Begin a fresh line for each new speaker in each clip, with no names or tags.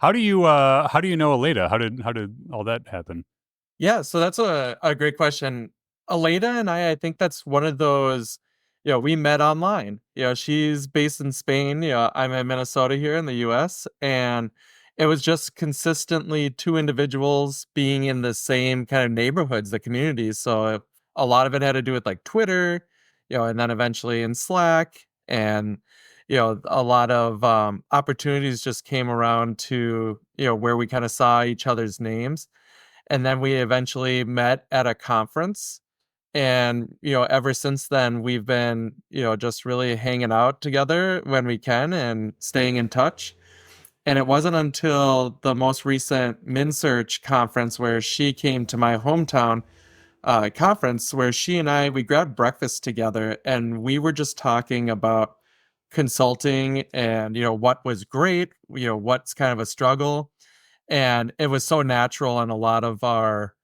how do you know Aleda? How did all that happen?
Yeah, so that's a great question. Aleda and I think that's one of those, we met online. She's based in Spain. I'm in Minnesota here in the US. And it was just consistently two individuals being in the same kind of neighborhoods, the communities. So a lot of it had to do with like Twitter, and then eventually in Slack. And, a lot of opportunities just came around to, where we kind of saw each other's names, and then we eventually met at a conference. And ever since then we've been just really hanging out together when we can and staying in touch. And it wasn't until the most recent MinSearch conference where she came to my hometown conference, where she and we grabbed breakfast together, and we were just talking about consulting and what was great, what's kind of a struggle. And it was so natural, and a lot of our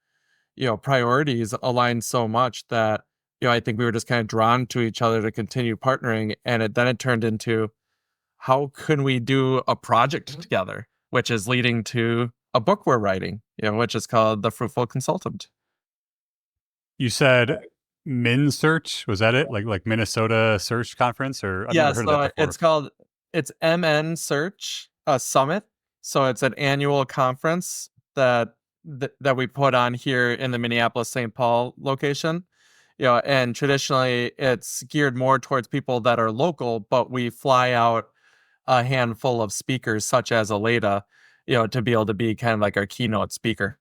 priorities aligned so much that I think we were just kind of drawn to each other to continue partnering. And then it turned into, how can we do a project together, which is leading to a book we're writing, which is called The Fruitful Consultant.
You said Min Search, was that it? Like Minnesota Search Conference, or I've
Yeah,
never heard of that
so
before.
it's MN Search Summit. So it's an annual conference that we put on here in the Minneapolis St. Paul location. And traditionally it's geared more towards people that are local, but we fly out a handful of speakers such as Aleda, to be able to be kind of like our keynote speaker.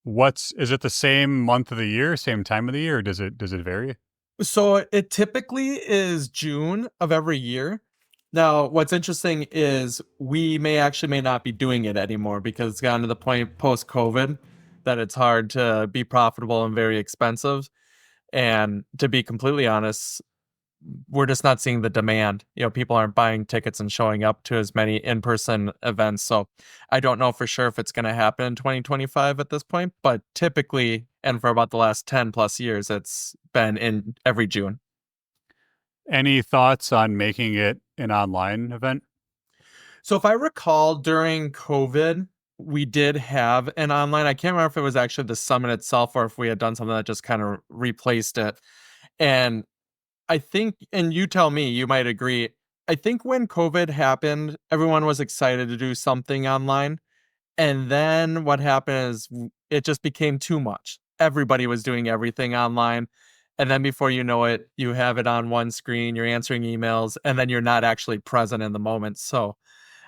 What's is it the same month of the year, same time of the year, or does it vary?
So it typically is June of every year. Now, what's interesting is we may not be doing it anymore because it's gotten to the point post COVID that it's hard to be profitable and very expensive. And to be completely honest, we're just not seeing the demand. People aren't buying tickets and showing up to as many in-person events. So I don't know for sure if it's going to happen in 2025 at this point, but typically, and for about the last 10 plus years, it's been in every June.
Any thoughts on making it an online event?
So if I recall, during COVID, we did have an online. I can't remember if it was actually the summit itself or if we had done something that just kind of replaced it. And I think, and you tell me, you might agree. I think when COVID happened, everyone was excited to do something online. And then what happened is it just became too much. Everybody was doing everything online. And then before you know it, you have it on one screen, you're answering emails, and then you're not actually present in the moment. So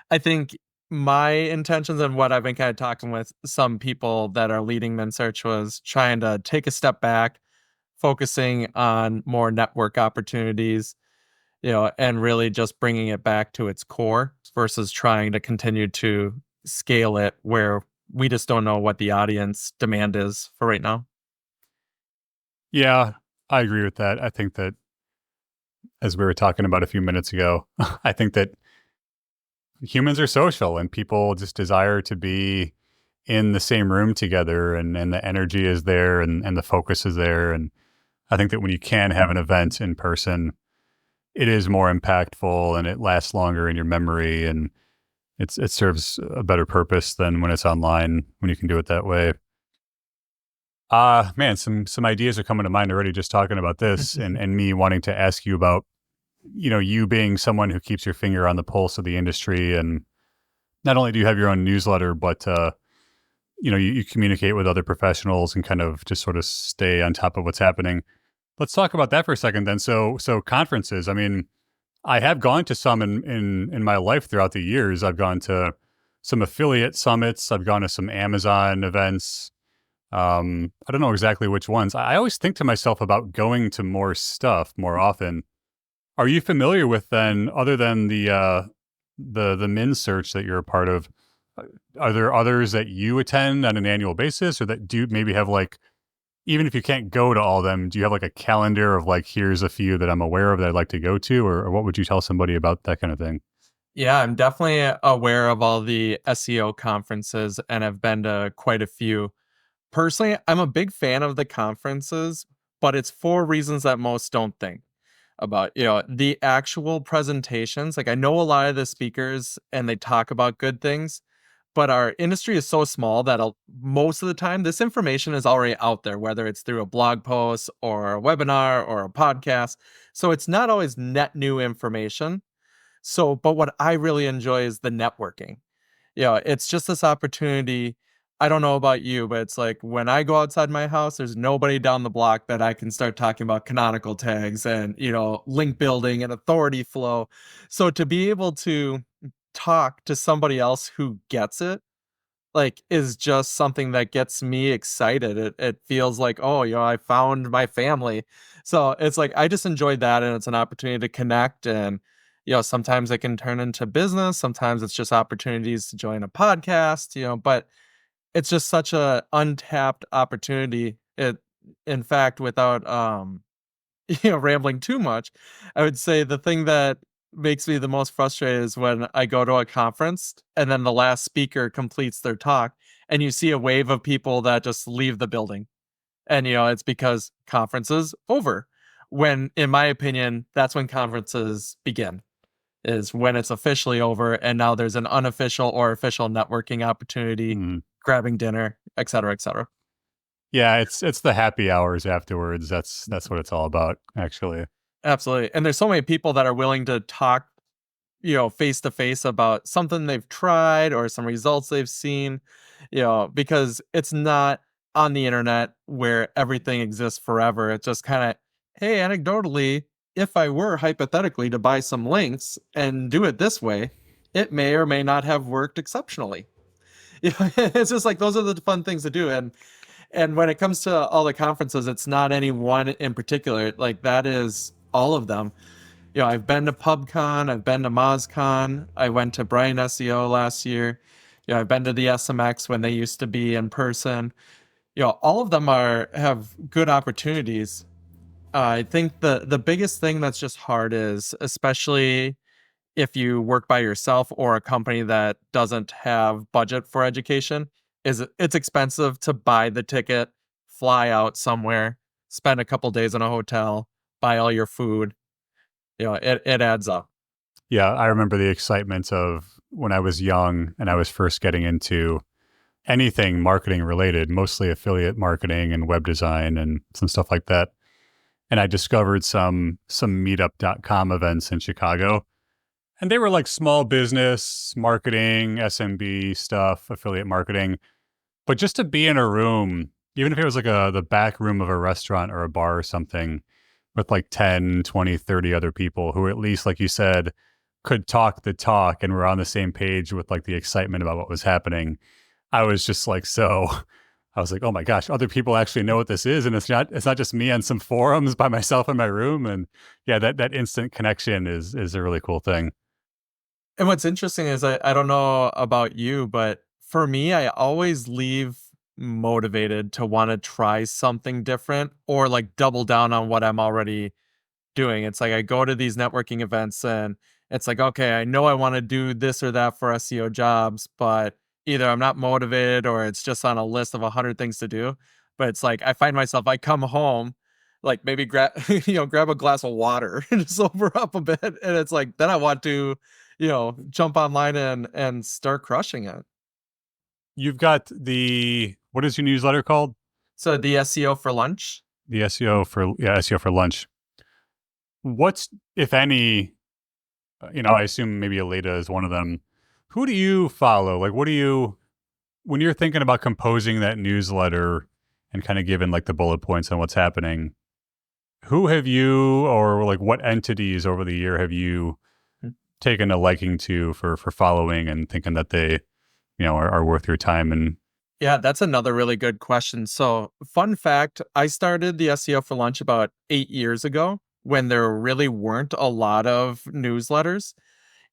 I think my intentions and what I've been kind of talking with some people that are leading MinSearch was trying to take a step back, focusing on more network opportunities, and really just bringing it back to its core versus trying to continue to scale it where we just don't know what the audience demand is for right now.
Yeah, I agree with that. I think that, as we were talking about a few minutes ago, I think that humans are social and people just desire to be in the same room together, and the energy is there, and the focus is there. And I think that when you can have an event in person, it is more impactful and it lasts longer in your memory, and it serves a better purpose than when it's online, when you can do it that way. Man, some ideas are coming to mind already just talking about this, and me wanting to ask you about, you being someone who keeps your finger on the pulse of the industry. And not only do you have your own newsletter, but you communicate with other professionals and kind of just sort of stay on top of what's happening. Let's talk about that for a second then. So conferences, I mean, I have gone to some in my life throughout the years. I've gone to some affiliate summits. I've gone to some Amazon events. I don't know exactly which ones. I always think to myself about going to more stuff more often. Are you familiar with, then, other than the Min Search that you're a part of? Are there others that you attend on an annual basis, or that do maybe have, like, even if you can't go to all of them, do you have like a calendar of, like, here's a few that I'm aware of that I'd like to go to, or what would you tell somebody about that kind of thing?
Yeah, I'm definitely aware of all the SEO conferences and have been to quite a few. Personally, I'm a big fan of the conferences, but it's for reasons that most don't think. about, the actual presentations. Like I know a lot of the speakers and they talk about good things, but our industry is so small that most of the time this information is already out there, whether it's through a blog post or a webinar or a podcast. So it's not always net new information. So, but what I really enjoy is the networking. It's just this opportunity. I don't know about you, but it's like when I go outside my house, there's nobody down the block that I can start talking about canonical tags and, link building and authority flow. So to be able to talk to somebody else who gets it, like, is just something that gets me excited. It feels like, oh, I found my family. So it's like I just enjoyed that, and it's an opportunity to connect. And sometimes it can turn into business. Sometimes it's just opportunities to join a podcast. But it's just such a untapped opportunity. In fact, without rambling too much, I would say the thing that makes me the most frustrated is when I go to a conference and then the last speaker completes their talk and you see a wave of people that just leave the building. And it's because conference is over. When in my opinion, that's when conferences begin. Is when it's officially over and now there's an unofficial or official networking opportunity,
Mm.
grabbing dinner, et cetera, et cetera.
Yeah, it's the happy hours afterwards. That's what it's all about, actually.
Absolutely. And there's so many people that are willing to talk, face to face about something they've tried or some results they've seen, because it's not on the internet where everything exists forever. It's just kind of, hey, anecdotally, if I were hypothetically to buy some links and do it this way, it may or may not have worked exceptionally. It's just like those are the fun things to do. And when it comes to all the conferences, it's not any one in particular. Like that is all of them. I've been to PubCon, I've been to MozCon, I went to Brian SEO last year. I've been to the SMX when they used to be in person. All of them have good opportunities. I think the biggest thing that's just hard is, especially if you work by yourself or a company that doesn't have budget for education, is it's expensive to buy the ticket, fly out somewhere, spend a couple days in a hotel, buy all your food. It adds up.
Yeah, I remember the excitement of when I was young and I was first getting into anything marketing related, mostly affiliate marketing and web design and some stuff like that. And I discovered some meetup.com events in Chicago. And they were like small business marketing, SMB stuff, affiliate marketing. But just to be in a room, even if it was like the back room of a restaurant or a bar or something with like 10, 20, 30 other people who at least, like you said, could talk the talk and were on the same page with like the excitement about what was happening. I was just like, I was like, oh my gosh, other people actually know what this is. And it's not just me on some forums by myself in my room. And yeah, that instant connection is a really cool thing.
And what's interesting is I don't know about you, but for me, I always leave motivated to want to try something different or like double down on what I'm already doing. It's like I go to these networking events and it's like, okay, I know I want to do this or that for SEO jobs, but either I'm not motivated or it's just on a list of 100 things to do. But it's like I find myself, I come home, like maybe grab grab a glass of water and sober up a bit, and it's like then I want to, jump online and start crushing it.
You've got what is your newsletter called?
So the SEO for lunch.
The SEO for lunch. What's, if any, I assume maybe Aleda is one of them. Who do you follow? Like, when you're thinking about composing that newsletter and kind of giving like the bullet points on what's happening, who have you, or like what entities over the year have you taken a liking to for following and thinking that they, are worth your time? And
Yeah, that's another really good question. So, fun fact, I started the SEO for lunch about 8 years ago when there really weren't a lot of newsletters.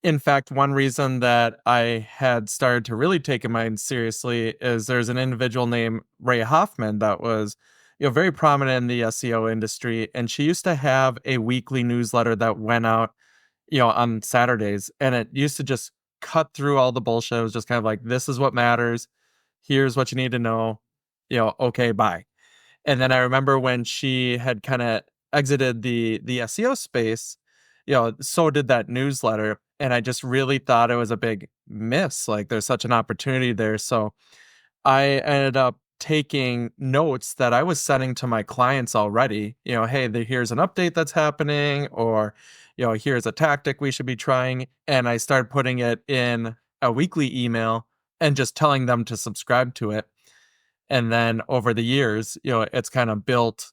In fact, one reason that I had started to really take mine seriously is there's an individual named Ray Hoffman that was, very prominent in the SEO industry, and she used to have a weekly newsletter that went out, on Saturdays, and it used to just cut through all the bullshit. It was just kind of like, this is what matters. Here's what you need to know. Okay, bye. And then I remember when she had kind of exited the SEO space, so did that newsletter. And I just really thought it was a big miss. Like there's such an opportunity there. So I ended up taking notes that I was sending to my clients already. Hey, here's an update that's happening, or, here's a tactic we should be trying. And I started putting it in a weekly email and just telling them to subscribe to it. And then over the years, it's kind of built,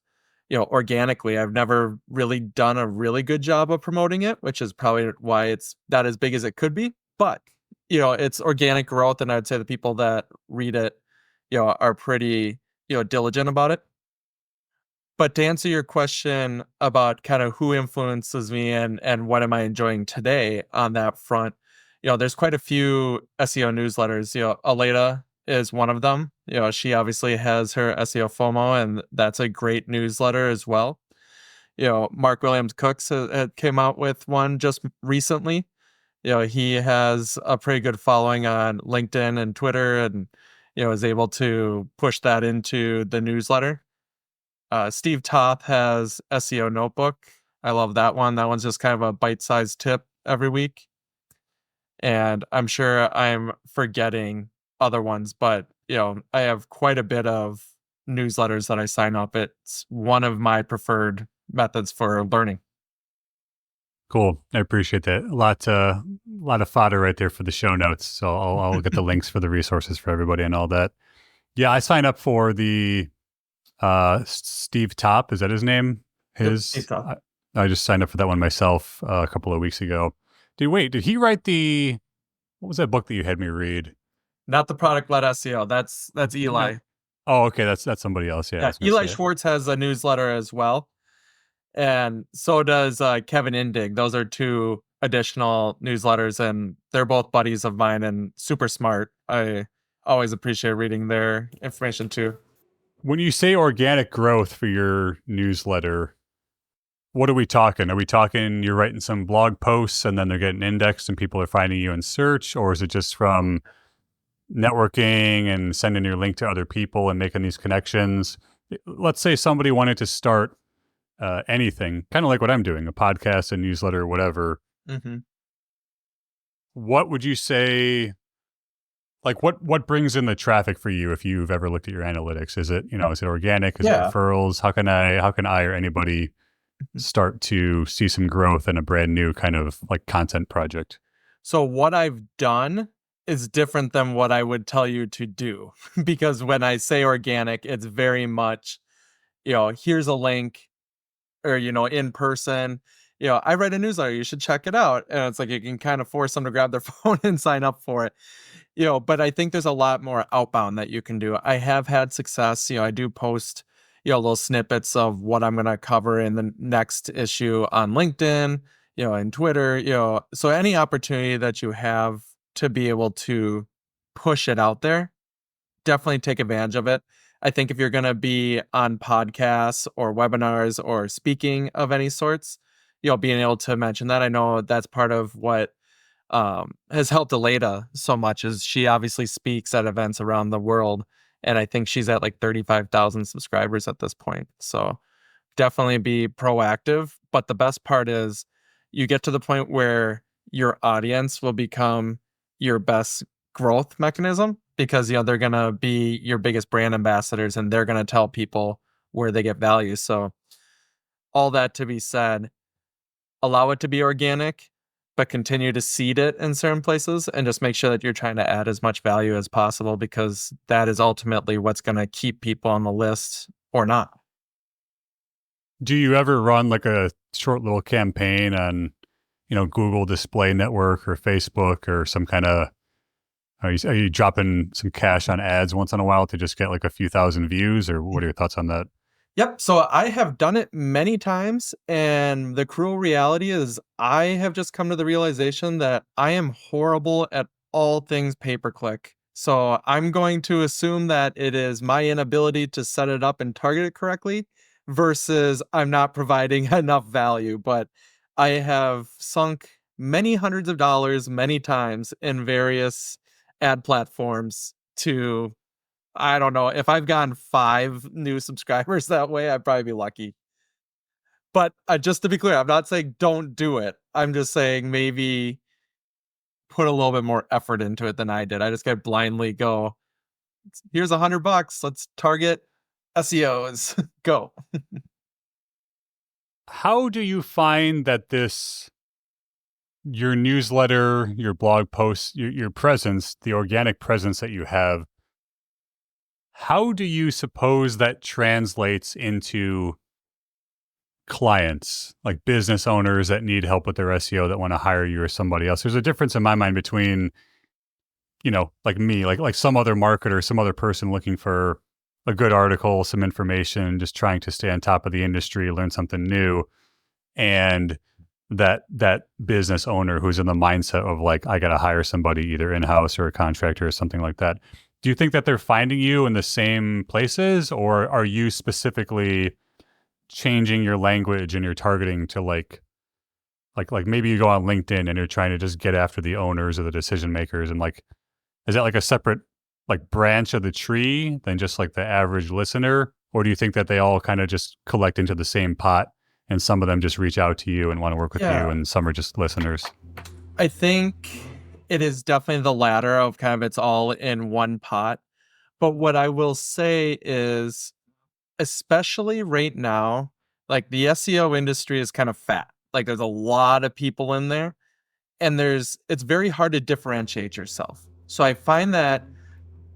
organically. I've never really done a really good job of promoting it, which is probably why it's not as big as it could be. But, it's organic growth. And I'd say the people that read it, are pretty, diligent about it. But to answer your question about kind of who influences me and what am I enjoying today on that front, there's quite a few SEO newsletters. Aleda is one of them. She obviously has her SEO FOMO, and that's a great newsletter as well. Mark Williams Cooks came out with one just recently. He has a pretty good following on LinkedIn and Twitter, and is able to push that into the newsletter. Steve Toth has SEO Notebook. I love that one. That one's just kind of a bite-sized tip every week. And I'm sure I'm forgetting other ones, but I have quite a bit of newsletters that I sign up. It's one of my preferred methods for learning.
Cool. I appreciate that. A lot of fodder right there for the show notes. So I'll get the links for the resources for everybody and all that. Yeah, I signed up for the Steve Top. Is that his name?
Steve Toth.
I just signed up for that one myself a couple of weeks ago. Did he write what was that book that you had me read?
Not the product-led SEO. That's Eli.
No. Oh, okay. That's somebody else. Yeah. I
Yeah,
was gonna
Eli
say.
Schwartz has a newsletter as well. And so does Kevin Indig. Those are two additional newsletters, and they're both buddies of mine and super smart. I always appreciate reading their information too.
When you say organic growth for your newsletter, what are we talking? Are we talking you're writing some blog posts and then they're getting indexed and people are finding you in search? Or is it just from networking and sending your link to other people and making these connections? Let's say somebody wanted to start anything, kind of like what I'm doing, a podcast, a newsletter, whatever.
Mm-hmm.
What would you say, like what brings in the traffic for you if you've ever looked at your analytics? Is it organic? Is it referrals? How can I or anybody start to see some growth in a brand new kind of like content project?
So what I've done is different than what I would tell you to do, because when I say organic, it's very much, here's a link, or, in person, I write a newsletter, you should check it out. And it's like, you can kind of force them to grab their phone and sign up for it. But I think there's a lot more outbound that you can do. I have had success. I do post, little snippets of what I'm going to cover in the next issue on LinkedIn, and Twitter, so any opportunity that you have to be able to push it out there, definitely take advantage of it. I think if you're going to be on podcasts or webinars or speaking of any sorts, being able to mention that. I know that's part of what has helped Aleda so much, is she obviously speaks at events around the world. And I think she's at like 35,000 subscribers at this point. So definitely be proactive. But the best part is you get to the point where your audience will become your best growth mechanism, because, they're going to be your biggest brand ambassadors and they're going to tell people where they get value. So all that to be said, allow it to be organic, but continue to seed it in certain places and just make sure that you're trying to add as much value as possible, because that is ultimately what's going to keep people on the list or not.
Do you ever run like a short little campaign on, Google Display Network or Facebook or some kind of, are you dropping some cash on ads once in a while to just get like a few thousand views, or what are your thoughts on that?
Yep. So I have done it many times. And the cruel reality is I have just come to the realization that I am horrible at all things pay-per-click. So I'm going to assume that it is my inability to set it up and target it correctly versus I'm not providing enough value. But I have sunk many hundreds of dollars many times in various ad platforms to, I don't know, if I've gotten 5 new subscribers that way, I'd probably be lucky. But just to be clear, I'm not saying don't do it. I'm just saying maybe put a little bit more effort into it than I did. I just got blindly go, here's $100. Let's target SEOs. Go.
How do you find that your newsletter, your blog posts, your presence, the organic presence that you have, how do you suppose that translates into clients, like business owners that need help with their SEO that want to hire you or somebody else? There's a difference in my mind between, like me, like some other marketer, some other person looking for a good article, some information, just trying to stay on top of the industry, learn something new, and that business owner who's in the mindset of like, I got to hire somebody either in-house or a contractor or something like that. Do you think that they're finding you in the same places, or are you specifically changing your language and your targeting to like maybe you go on LinkedIn and you're trying to just get after the owners or the decision makers, and like, is that like a separate like branch of the tree than just like the average listener? Or do you think that they all kind of just collect into the same pot and some of them just reach out to you and want to work with you
Yeah.
and some are just listeners?
I think it is definitely the latter of kind of it's all in one pot. But what I will say is, especially right now, like the SEO industry is kind of fat. Like there's a lot of people in there, and it's very hard to differentiate yourself. So I find that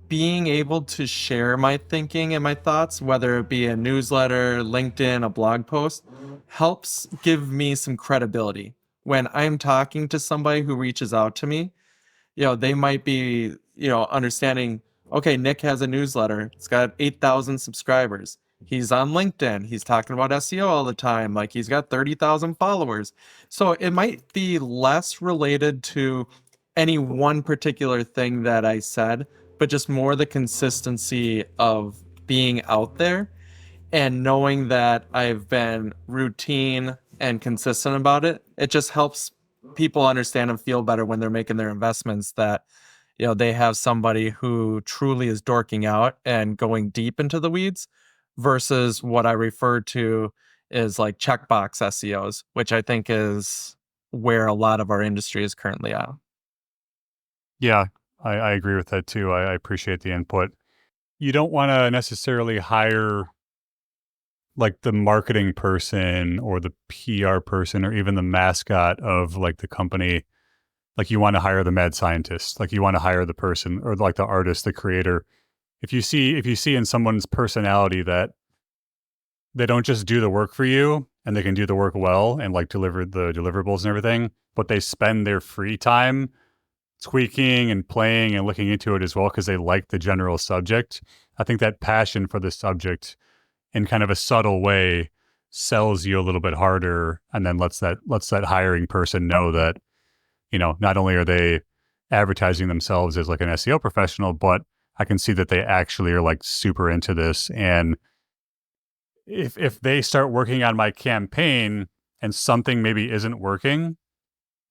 being able to share my thinking and my thoughts, whether it be a newsletter, LinkedIn, a blog post, helps give me some credibility. When I'm talking to somebody who reaches out to me, they might be, understanding, okay, Nick has a newsletter. It's got 8,000 subscribers. He's on LinkedIn. He's talking about SEO all the time. Like he's got 30,000 followers. So it might be less related to any one particular thing that I said, but just more the consistency of being out there and knowing that I've been routine and consistent about it. It just helps people understand and feel better when they're making their investments that they have somebody who truly is dorking out and going deep into the weeds versus what I refer to is like checkbox SEOs, which I think is where a lot of our industry is currently at.
Yeah, I agree with that too. I appreciate the input. You don't want to necessarily hire like the marketing person or the PR person or even the mascot of like the company. Like you want to hire the mad scientist, like you want to hire the person or like the artist, the creator. If you see in someone's personality that they don't just do the work for you and they can do the work well and like deliver the deliverables and everything, but they spend their free time tweaking and playing and looking into it as well because they like the general subject. I think that passion for the subject in kind of a subtle way sells you a little bit harder and then lets that hiring person know that, not only are they advertising themselves as like an SEO professional, but I can see that they actually are like super into this. And if they start working on my campaign and something maybe isn't working,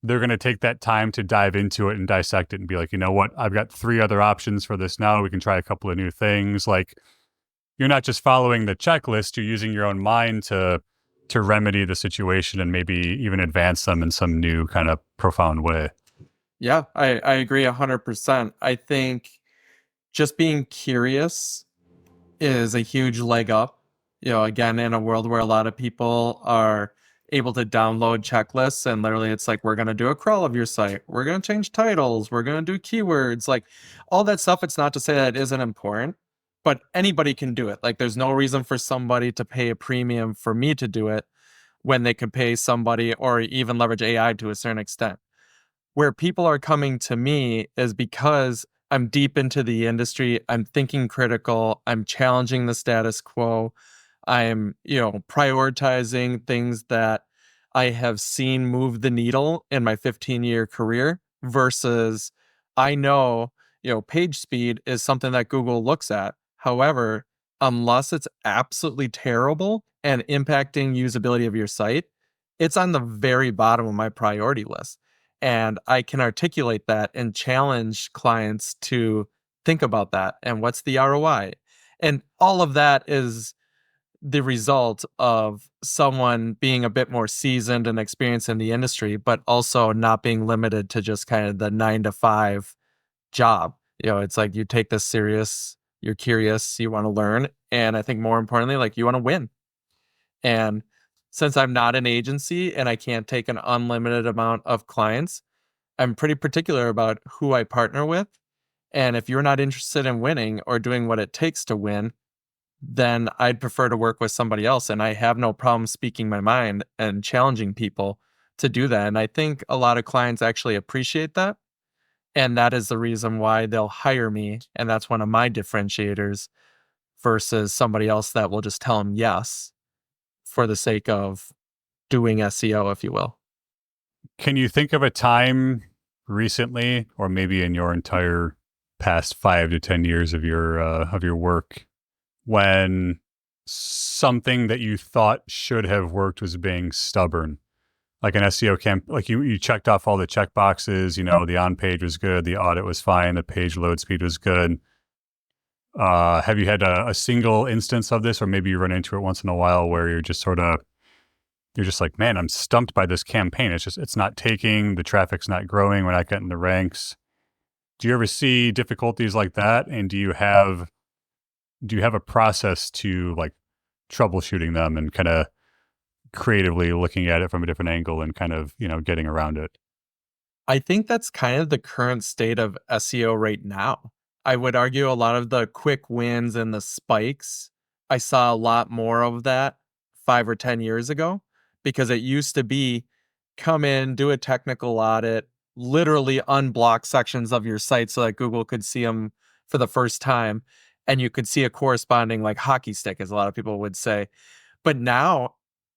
they're going to take that time to dive into it and dissect it and be like, you know what, I've got 3 other options for this now. We can try a couple of new things. Like you're not just following the checklist, you're using your own mind to remedy the situation and maybe even advance them in some new kind of profound way.
Yeah, I agree 100%. I think just being curious is a huge leg up. Again, in a world where a lot of people are able to download checklists and literally it's like, we're going to do a crawl of your site. We're going to change titles. We're going to do keywords, like all that stuff. It's not to say that it isn't important, but anybody can do it. Like there's no reason for somebody to pay a premium for me to do it when they could pay somebody or even leverage AI to a certain extent. Where people are coming to me is because I'm deep into the industry. I'm thinking critical. I'm challenging the status quo. I'm, prioritizing things that I have seen move the needle in my 15-year career versus I know, page speed is something that Google looks at. However, unless it's absolutely terrible and impacting usability of your site, it's on the very bottom of my priority list. And I can articulate that and challenge clients to think about that and what's the ROI. And all of that is the result of someone being a bit more seasoned and experienced in the industry, but also not being limited to just kind of the 9 to 5 job. It's like you take this serious, you're curious, you want to learn. And I think more importantly, like you want to win. And since I'm not an agency and I can't take an unlimited amount of clients, I'm pretty particular about who I partner with. And if you're not interested in winning or doing what it takes to win, then I'd prefer to work with somebody else. And I have no problem speaking my mind and challenging people to do that. And I think a lot of clients actually appreciate that. And that is the reason why they'll hire me. And that's one of my differentiators versus somebody else that will just tell them yes for the sake of doing SEO, if you will.
Can you think of a time recently, or maybe in your entire past 5 to 10 years of your work, when something that you thought should have worked was being stubborn? Like an SEO camp, like you checked off all the check boxes, the on page was good, the audit was fine, the page load speed was good. Have you had a single instance of this, or maybe you run into it once in a while where you're just like, man, I'm stumped by this campaign. It's not taking, the traffic's not growing, we're not getting the ranks. Do you ever see difficulties like that? And do you have a process to like troubleshooting them and kind of creatively looking at it from a different angle and kind of, getting around it?
I think that's kind of the current state of SEO right now. I would argue a lot of the quick wins and the spikes, I saw a lot more of that 5 or 10 years ago, because it used to be come in, do a technical audit, literally unblock sections of your site so that Google could see them for the first time. And you could see a corresponding like hockey stick, as a lot of people would say. But now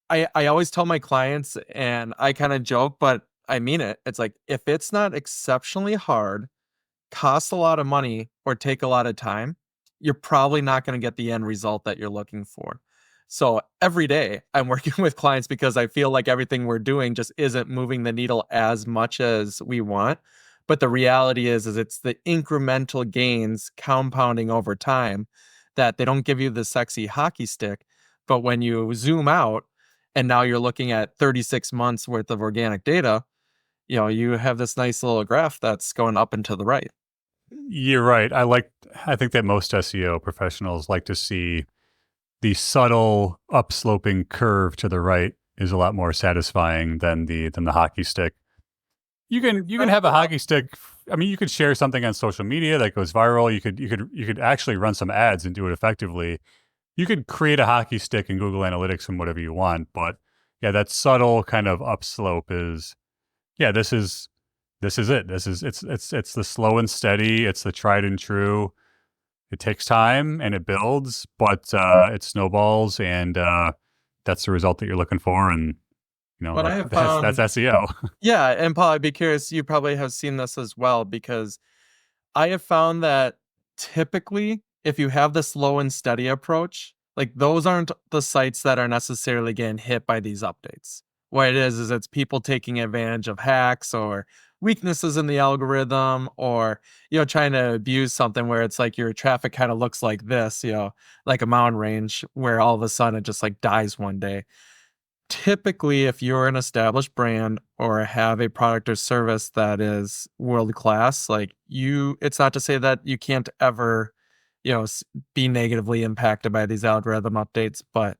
I always tell my clients, and I kind of joke, but I mean it. It's like, if it's not exceptionally hard, cost a lot of money, or take a lot of time, you're probably not going to get the end result that you're looking for. So every day I'm working with clients because I feel like everything we're doing just isn't moving the needle as much as we want. But the reality is it's the incremental gains compounding over time that they don't give you the sexy hockey stick. But when you zoom out and now you're looking at 36 months worth of organic data, you have this nice little graph that's going up and to the right.
You're right. I think that most SEO professionals like to see the subtle upsloping curve to the right is a lot more satisfying than the hockey stick. You can have a hockey stick. I mean, you could share something on social media that goes viral. You could actually run some ads and do it effectively. You could create a hockey stick in Google Analytics from whatever you want, but yeah, that subtle kind of upslope is, yeah, this is it. It's the slow and steady. It's the tried and true. It takes time and it builds, but it snowballs, and that's the result that you're looking for. And
What I have
that's
found,
SEO.
yeah, and Paul, I'd be curious, you probably have seen this as well, because I have found that typically, if you have this slow and steady approach, like those aren't the sites that are necessarily getting hit by these updates. What it is it's people taking advantage of hacks or weaknesses in the algorithm, or trying to abuse something where it's like your traffic kind of looks like this, like a mountain range where all of a sudden it just like dies one day. Typically, if you're an established brand or have a product or service that is world class, like it's not to say that you can't ever, be negatively impacted by these algorithm updates. But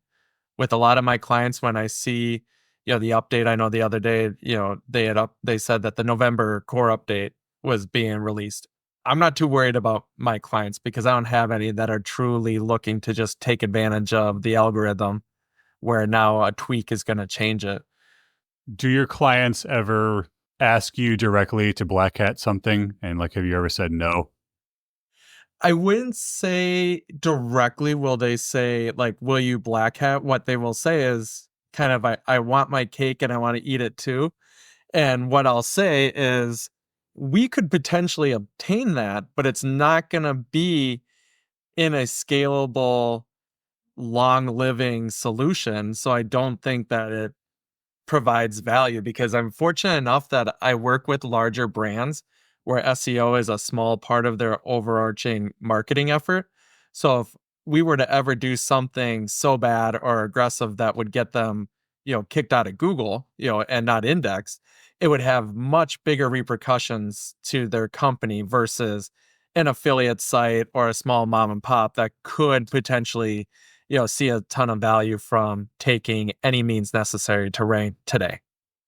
with a lot of my clients, when I see, the update, I know the other day, they said that the November core update was being released. I'm not too worried about my clients because I don't have any that are truly looking to just take advantage of the algorithm where now a tweak is going to change it.
Do your clients ever ask you directly to black hat something? And like, have you ever said no?
I wouldn't say directly will they say, like, will you black hat? What they will say is kind of, I want my cake and I want to eat it too. And what I'll say is, we could potentially obtain that, but it's not going to be in a scalable, long living solution. So I don't think that it provides value, because I'm fortunate enough that I work with larger brands where SEO is a small part of their overarching marketing effort. So if we were to ever do something so bad or aggressive that would get them, kicked out of Google, and not indexed, it would have much bigger repercussions to their company versus an affiliate site or a small mom and pop that could potentially, see a ton of value from taking any means necessary to rank today.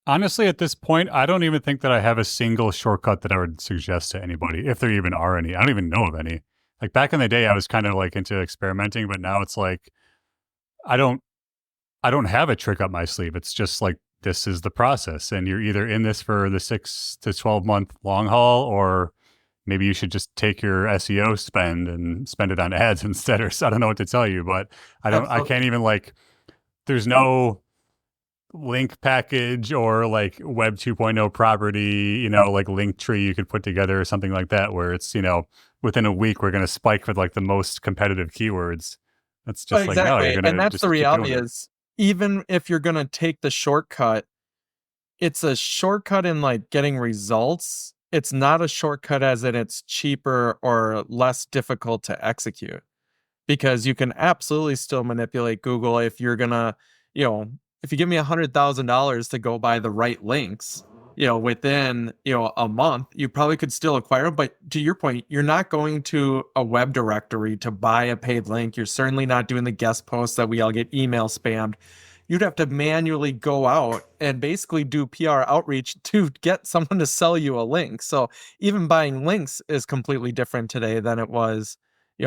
Honestly, at this point, I don't even think that I have a single shortcut that I would suggest to anybody, if there even are any. I don't even know of any. Like back in the day, I was kind of like into experimenting, but now it's like I don't I don't have a trick up my sleeve. It's just like this is the process, and you're either in this for the 6 to 12 month long haul, or maybe you should just take your SEO spend and spend it on ads instead. Or I don't know what to tell you, but I
Absolutely.
can't even like. There's no link package or like web 2.0 property, like link tree you could put together or something like that, where it's, within a week, we're going to spike with like the most competitive keywords. That's
Oh,
just like, no, you're
exactly.
going
And
to
that's the
just keep doing
reality
it.
is even if you're going to take the shortcut, it's a shortcut in like getting results. It's not a shortcut as in it's cheaper or less difficult to execute, because you can absolutely still manipulate Google if you're gonna, you know, if you give me $100,000 to go buy the right links, within, a month, you probably could still acquire them. But to your point, you're not going to a web directory to buy a paid link. You're certainly not doing the guest posts that we all get email spammed. You'd have to manually go out and basically do PR outreach to get someone to sell you a link. So even buying links is completely different today than it was,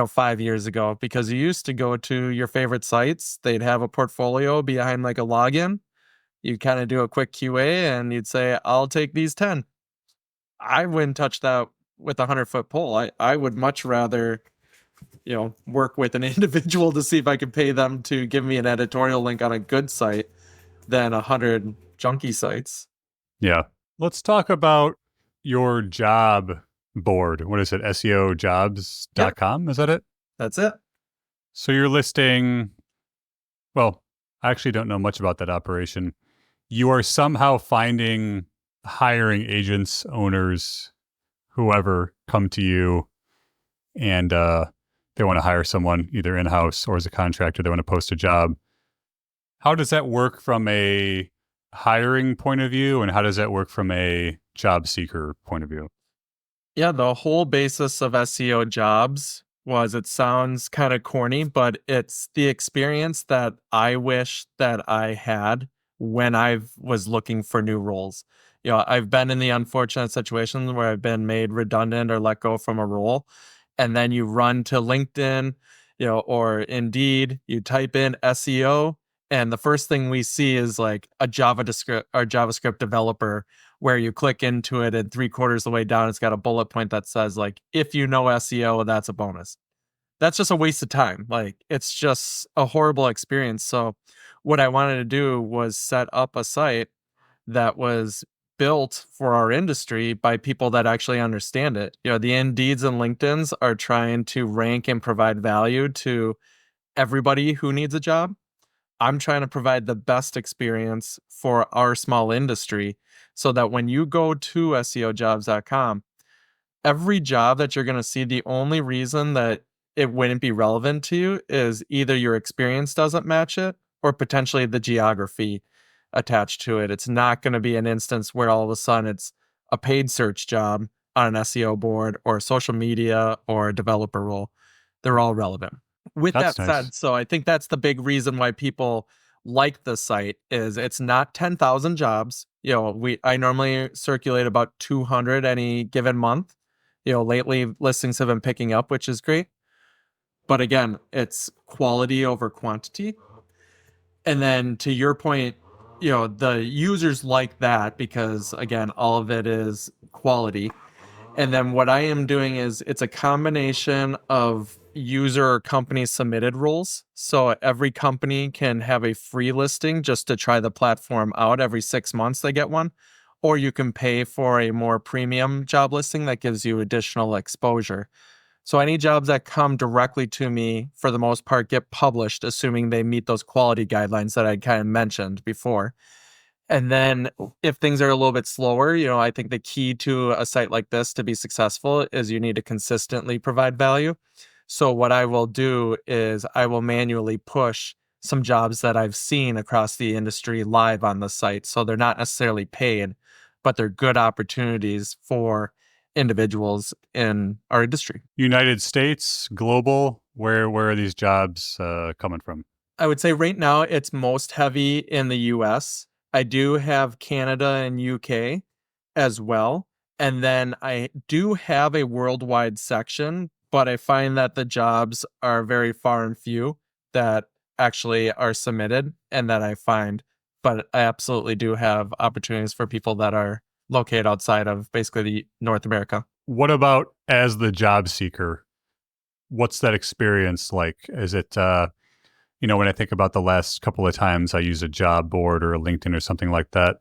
5 years ago, because you used to go to your favorite sites, they'd have a portfolio behind like a login. You kind of do a quick QA and you'd say, I'll take these 10. I wouldn't touch that with a 100-foot pole. I would much rather, work with an individual to see if I could pay them to give me an editorial link on a good site than 100 junky sites.
Yeah. Let's talk about your job board. What is it?
Yep,
SEOjobs.com? Is that it?
that's it.
So you're listing, well, I actually don't know much about that operation. You are somehow finding hiring agents, owners, whoever come to you, and they want to hire someone either in-house or as a contractor. They want to post a job. How does that work from a hiring point of view, and how does that work from a job seeker point of view?
Yeah, the whole basis of SEO jobs was, it sounds kind of corny, but it's the experience that I wish that I had when I was looking for new roles. I've been in the unfortunate situation where I've been made redundant or let go from a role, and then you run to LinkedIn, or Indeed, you type in SEO, and the first thing we see is like a JavaScript developer, where you click into it and 3/4 the way down, it's got a bullet point that says like, if you know SEO, that's a bonus. That's just a waste of time. Like, it's just a horrible experience. So what I wanted to do was set up a site that was built for our industry by people that actually understand it. The Indeeds and LinkedIn's are trying to rank and provide value to everybody who needs a job. I'm trying to provide the best experience for our small industry, so that when you go to SEOjobs.com, every job that you're going to see, the only reason that it wouldn't be relevant to you is either your experience doesn't match it or potentially the geography attached to it. It's not going to be an instance where all of a sudden it's a paid search job on an SEO board or social media or a developer role. They're all relevant. With
That's
that
nice.
said, so I think that's the big reason why people like the site is it's not 10,000 jobs. I normally circulate about 200 any given month. Lately listings have been picking up, which is great. But again, it's quality over quantity. And then to your point, the users like that because again, all of it is quality. And then what I am doing is it's a combination of user or company submitted rules. So every company can have a free listing just to try the platform out. Every 6 months, they get one. Or you can pay for a more premium job listing that gives you additional exposure. So any jobs that come directly to me, for the most part, get published, assuming they meet those quality guidelines that I kind of mentioned before. And then if things are a little bit slower, I think the key to a site like this to be successful is you need to consistently provide value. So what I will do is I will manually push some jobs that I've seen across the industry live on the site. So they're not necessarily paid, but they're good opportunities for individuals in our industry.
United States, global, where are these jobs coming from?
I would say right now it's most heavy in the US. I do have Canada and UK as well. And then I do have a worldwide section, but I find that the jobs are very far and few that actually are submitted and that I find. But I absolutely do have opportunities for people that are located outside of basically the North America.
What about as the job seeker? What's that experience like? Is it when I think about the last couple of times I use a job board or a LinkedIn or something like that,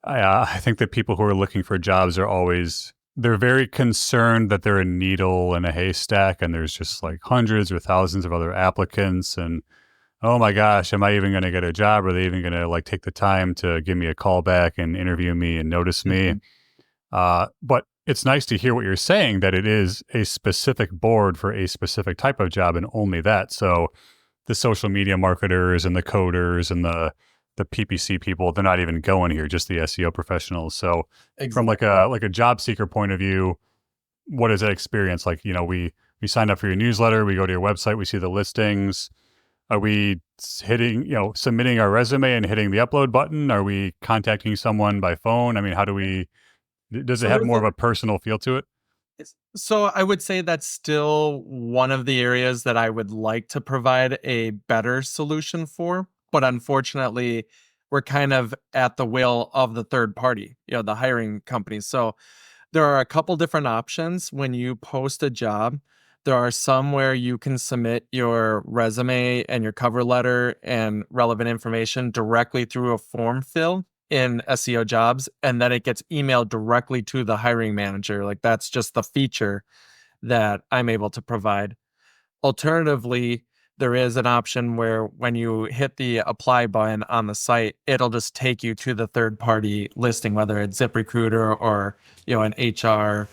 I think that people who are looking for jobs they're very concerned that they're a needle in a haystack and there's just like hundreds or thousands of other applicants. And oh my gosh, am I even going to get a job? Are they even going to like take the time to give me a call back and interview me and notice me? But it's nice to hear what you're saying, that it is a specific board for a specific type of job and only that. So the social media marketers and the coders and the PPC people, they're not even going here, just the SEO professionals. So from like a job seeker point of view, what is that experience like? We signed up for your newsletter, we go to your website, we see the listings. Are we hitting, submitting our resume and hitting the upload button? Are we contacting someone by phone? I mean, does it
So
have
there's
more
a
of a personal feel to it?
So I would say that's still one of the areas that I would like to provide a better solution for. But unfortunately, we're kind of at the will of the third party, the hiring companies. So there are a couple different options when you post a job. There are some where you can submit your resume and your cover letter and relevant information directly through a form fill in SEO jobs, and then it gets emailed directly to the hiring manager. Like that's just the feature that I'm able to provide. Alternatively, there is an option where when you hit the apply button on the site, it'll just take you to the third party listing, whether it's ZipRecruiter or, an HR,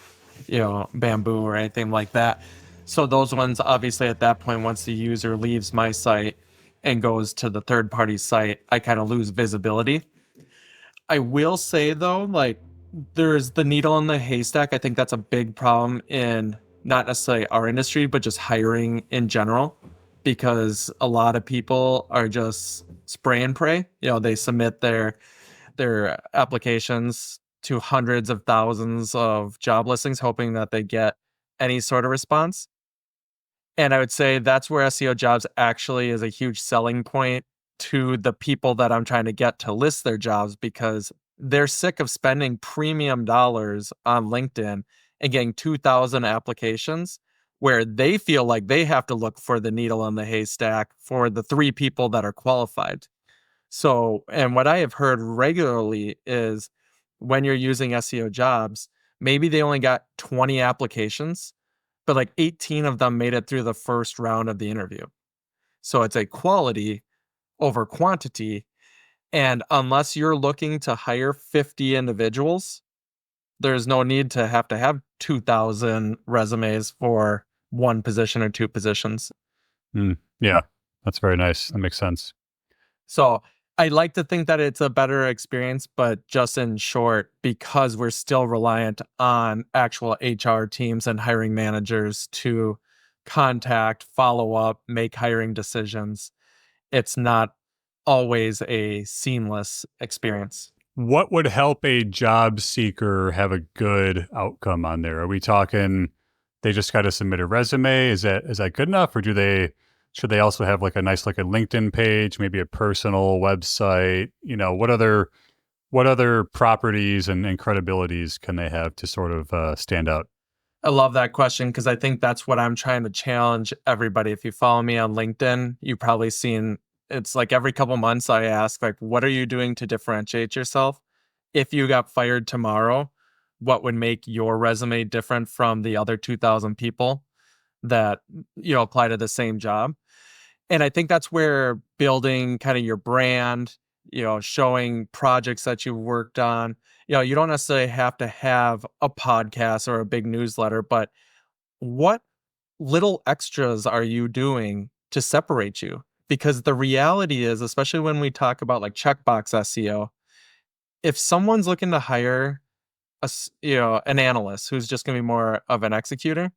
Bamboo or anything like that. So those ones, obviously at that point, once the user leaves my site and goes to the third party site, I kind of lose visibility. I will say though, like there's the needle in the haystack. I think that's a big problem in not necessarily our industry, but just hiring in general, because a lot of people are just spray and pray. They submit their applications to hundreds of thousands of job listings, hoping that they get any sort of response. And I would say that's where SEO jobs actually is a huge selling point to the people that I'm trying to get to list their jobs, because they're sick of spending premium dollars on LinkedIn and getting 2,000 applications where they feel like they have to look for the needle in the haystack for the 3 people that are qualified. So, and what I have heard regularly is when you're using SEO jobs, maybe they only got 20 applications, but like 18 of them made it through the first round of the interview. So it's a quality over quantity. And unless you're looking to hire 50 individuals, there's no need to have 2,000 resumes for one position or 2 positions.
Yeah, that's very nice. That makes sense.
So I like to think that it's a better experience, but just in short, because we're still reliant on actual HR teams and hiring managers to contact, follow up, make hiring decisions, it's not always a seamless experience.
What would help a job seeker have a good outcome on there? Are we talking they just got to submit a resume? Is that good enough, or should they also have like a nice like a LinkedIn page, maybe a personal website? What other properties and credibilities can they have to sort of stand out?
I love that question because I think that's what I'm trying to challenge everybody. If you follow me on LinkedIn, you've probably seen it's like every couple months I ask, like, what are you doing to differentiate yourself? If you got fired tomorrow, what would make your resume different from the other 2,000 people that apply to the same job? And I think that's where building kind of your brand, showing projects that you've worked on, you don't necessarily have to have a podcast or a big newsletter, but what little extras are you doing to separate you? Because the reality is, especially when we talk about like checkbox SEO, if someone's looking to hire an analyst who's just going to be more of an executor,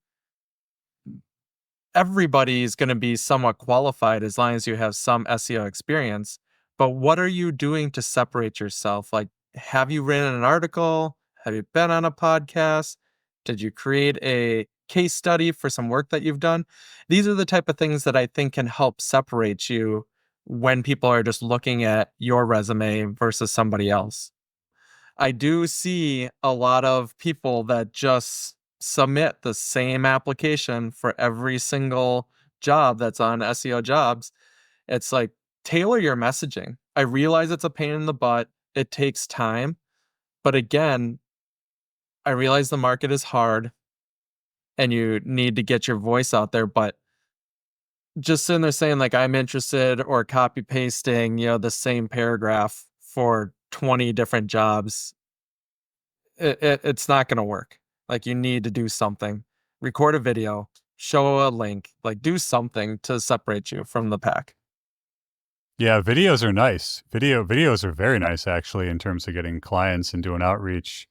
everybody's going to be somewhat qualified as long as you have some SEO experience. But what are you doing to separate yourself? Like, have you written an article? Have you been on a podcast? Did you create a case study for some work that you've done? These are the type of things that I think can help separate you when people are just looking at your resume versus somebody else. I do see a lot of people that just submit the same application for every single job that's on SEO jobs. It's like, tailor your messaging. I realize it's a pain in the butt. It takes time. But again, I realize the market is hard and you need to get your voice out there. But just sitting there saying, like, I'm interested, or copy pasting, the same paragraph for 20 different jobs, it's not going to work. Like, you need to do something. Record a video, show a link, like, do something to separate you from the pack.
Yeah, videos are nice. Videos are very nice actually in terms of getting clients and doing outreach.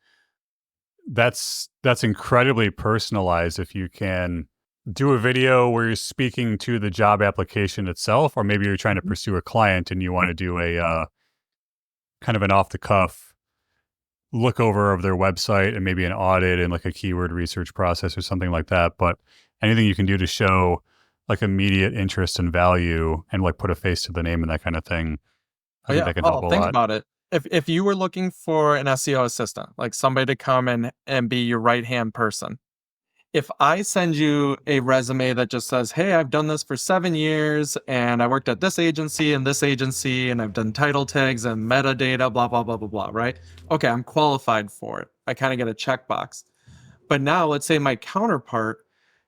That's incredibly personalized if you can do a video where you're speaking to the job application itself, or maybe you're trying to
Mhm.
pursue a client and you want to do a kind of an off the cuff look over of their website and maybe an audit and like a keyword research process or something like that. But anything you can do to show like immediate interest and value and like put a face to the name and that kind of thing, I
Oh
think
yeah.
that can help
Oh,
a
think
lot.
about it. If you were looking for an SEO assistant, like somebody to come and be your right hand person, if I send you a resume that just says, "Hey, I've done this for 7 years, and I worked at this agency, and I've done title tags and metadata, blah blah blah blah blah," right? Okay, I'm qualified for it. I kind of get a checkbox. But now let's say my counterpart,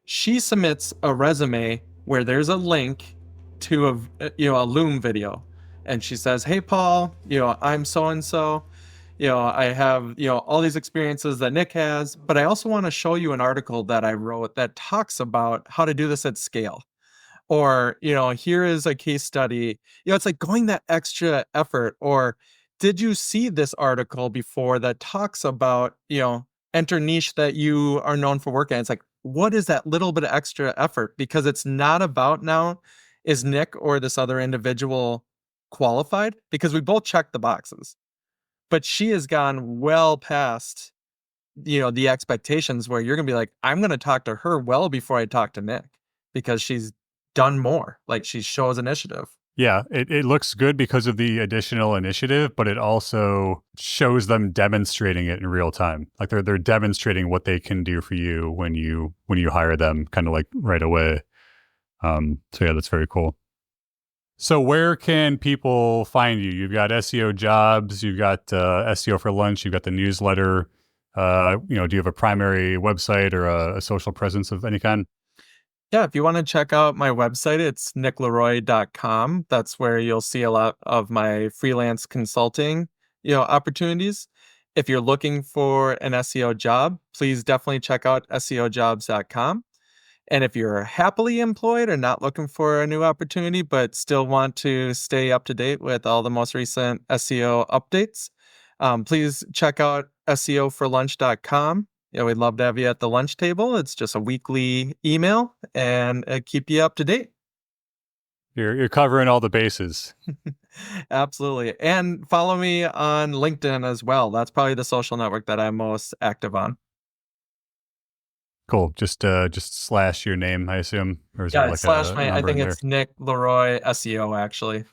she submits a resume where there's a link to a Loom video, and she says, "Hey Paul, I'm so and so. I have, all these experiences that Nick has, but I also want to show you an article that I wrote that talks about how to do this at scale." Or, here is a case study. It's like going that extra effort. Or, did you see this article before that talks about, enter niche that you are known for working? It's like, what is that little bit of extra effort? Because it's not about now, is Nick or this other individual qualified? Because we both check the boxes. But she has gone well past, the expectations where you're gonna be like, I'm gonna talk to her well before I talk to Nick, because she's done more. Like, she shows initiative.
Yeah, it looks good because of the additional initiative, but it also shows them demonstrating it in real time. Like they're demonstrating what they can do for you when you hire them, kind of like right away. So yeah, that's very cool. So where can people find you? You've got SEO jobs, you've got SEO for lunch, you've got the newsletter. Do you have a primary website or a social presence of any kind?
Yeah, if you want to check out my website, it's nickleroy.com. That's where you'll see a lot of my freelance consulting, opportunities. If you're looking for an SEO job, please definitely check out seojobs.com. And if you're happily employed or not looking for a new opportunity, but still want to stay up to date with all the most recent SEO updates, please check out seoforlunch.com. We'd love to have you at the lunch table. It's just a weekly email and keep you up to date.
You're covering all the bases.
Absolutely. And follow me on LinkedIn as well. That's probably the social network that I'm most active on.
Cool. Just slash your name, I assume, or is there
Yeah, it's
like
slash
a
my, I
number
think
in there?
it's Nick LeRoy SEO actually.